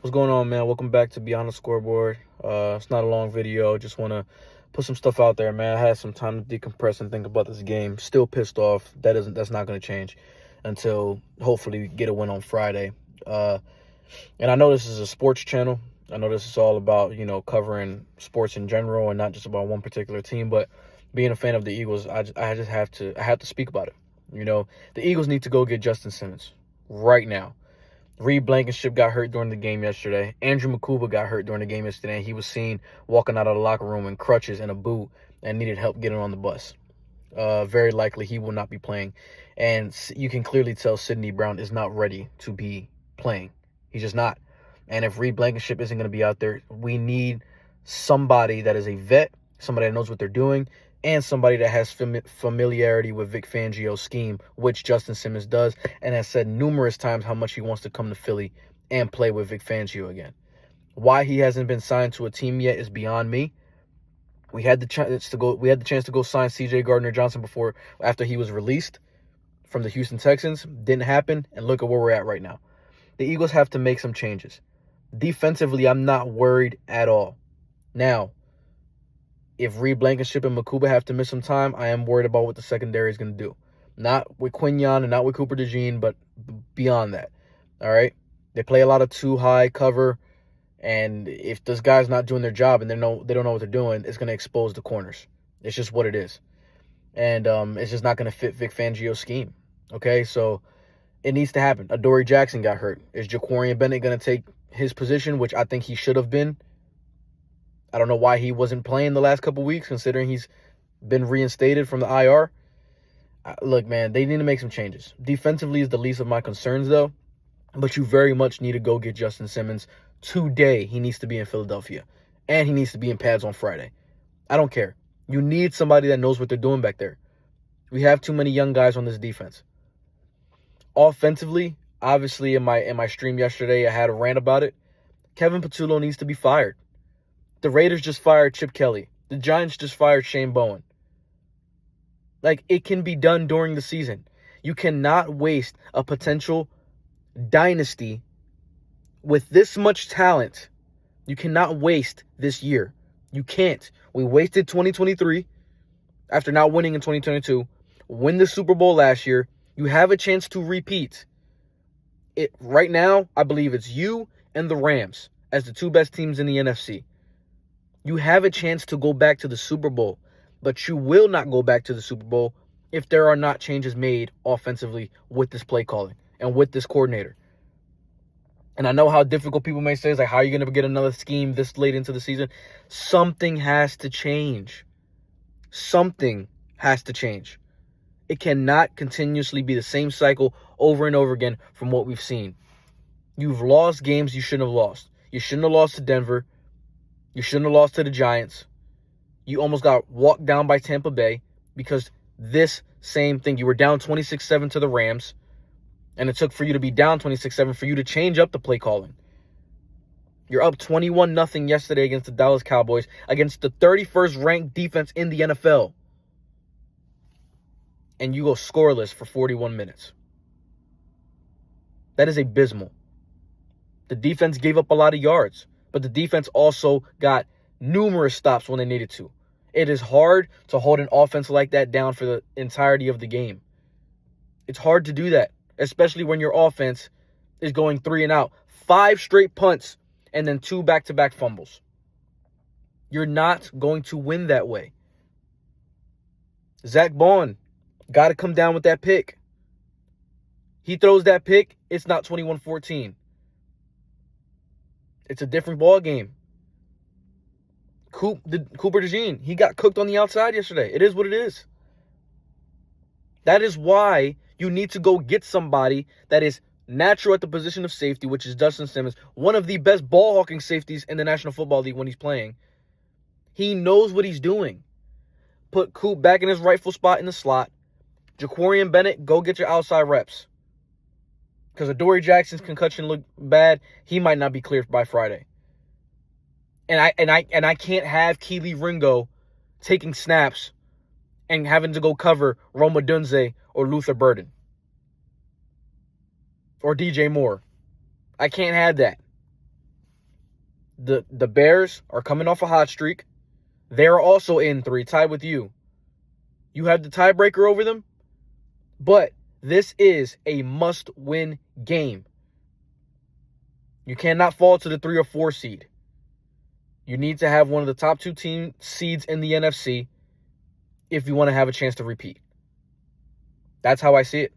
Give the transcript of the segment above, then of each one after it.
What's going on, man? Welcome back to Beyond the Scoreboard. It's not a long video. Just want to put some stuff out there, man. I had some time to decompress and think about this game. Still pissed off. That's not going to change until hopefully we get a win on Friday. And I know this is a sports channel. I know this is all about, covering sports in general and not just about one particular team. But being a fan of the Eagles, I have to speak about it. The Eagles need to go get Justin Simmons right now. Reed Blankenship got hurt during the game yesterday. Andrew Makuba got hurt during the game yesterday. And he was seen walking out of the locker room in crutches and a boot and needed help getting on the bus. Very likely he will not be playing. And you can clearly tell Sidney Brown is not ready to be playing. He's just not. And if Reed Blankenship isn't going to be out there, we need somebody that is a vet, somebody that knows what they're doing, and somebody that has familiarity with Vic Fangio's scheme, which Justin Simmons does, and has said numerous times how much he wants to come to Philly and play with Vic Fangio again. Why he hasn't been signed to a team yet is beyond me. We had the chance to go sign C.J. Gardner-Johnson after he was released from the Houston Texans. Didn't happen, and look at where we're at right now. The Eagles have to make some changes. Defensively, I'm not worried at all. Now, if Reed Blankenship and Makuba have to miss some time, I am worried about what the secondary is going to do. Not with Quinyon and not with Cooper DeJean, but beyond that. All right? They play a lot of too-high cover, and if this guy's not doing their job and they don't know what they're doing, it's going to expose the corners. It's just what it is. And it's just not going to fit Vic Fangio's scheme. Okay? So it needs to happen. Adoree Jackson got hurt. Is Ja'Quarian Bennett going to take his position, which I think he should have been? I don't know why he wasn't playing the last couple weeks, considering he's been reinstated from the IR. Look, man, they need to make some changes. Defensively is the least of my concerns, though. But you very much need to go get Justin Simmons today. He needs to be in Philadelphia. And he needs to be in pads on Friday. I don't care. You need somebody that knows what they're doing back there. We have too many young guys on this defense. Offensively, obviously in my stream yesterday, I had a rant about it. Kevin Patullo needs to be fired. The Raiders just fired Chip Kelly. The Giants just fired Shane Bowen. Like, it can be done during the season. You cannot waste a potential dynasty with this much talent. You cannot waste this year. You can't. We wasted 2023 after not winning in 2022. Win the Super Bowl last year. You have a chance to repeat. Right now, I believe it's you and the Rams as the two best teams in the NFC. You have a chance to go back to the Super Bowl, but you will not go back to the Super Bowl if there are not changes made offensively with this play calling and with this coordinator. And I know how difficult people may say is like, how are you going to get another scheme this late into the season? Something has to change. Something has to change. It cannot continuously be the same cycle over and over again from what we've seen. You've lost games you shouldn't have lost. You shouldn't have lost to Denver. You shouldn't have lost to the Giants. You almost got walked down by Tampa Bay because this same thing. You were down 26-7 to the Rams, and it took for you to be down 26-7 for you to change up the play calling. You're up 21-0 yesterday against the Dallas Cowboys, against the 31st ranked defense in the NFL. And you go scoreless for 41 minutes. That is abysmal. The defense gave up a lot of yards, but the defense also got numerous stops when they needed to. It is hard to hold an offense like that down for the entirety of the game. It's hard to do that, especially when your offense is going 3 and out. 5 straight punts and then 2 back-to-back fumbles. You're not going to win that way. Zach Bond got to come down with that pick. He throws that pick, it's not 21-14. It's a different ball game. Cooper DeJean, he got cooked on the outside yesterday. It is what it is. That is why you need to go get somebody that is natural at the position of safety, which is Justin Simmons, one of the best ball-hawking safeties in the National Football League when he's playing. He knows what he's doing. Put Coop back in his rightful spot in the slot. Ja'Quarian Bennett, go get your outside reps. Because Adoree Jackson's concussion looked bad. He might not be cleared by Friday. And I can't have Keely Ringo taking snaps and having to go cover Roma Dunze or Luther Burden or DJ Moore. I can't have that. The Bears are coming off a hot streak. They're also in 3, tied with you. You have the tiebreaker over them, but this is a must-win game. You cannot fall to the 3 or 4 seed. You need to have one of the top 2 seeds in the NFC if you want to have a chance to repeat. That's how I see it.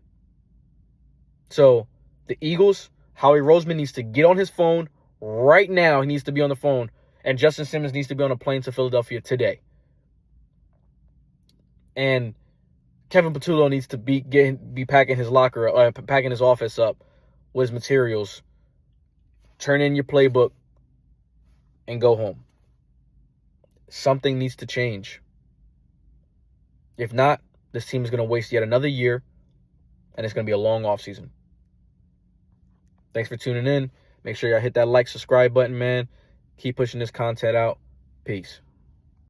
So, the Eagles, Howie Roseman needs to get on his phone right now. He needs to be on the phone. And Justin Simmons needs to be on a plane to Philadelphia today. And Kevin Patullo needs to be packing his packing his office up with his materials. Turn in your playbook and go home. Something needs to change. If not, this team is going to waste yet another year, and it's going to be a long offseason. Thanks for tuning in. Make sure y'all hit that like, subscribe button, man. Keep pushing this content out. Peace.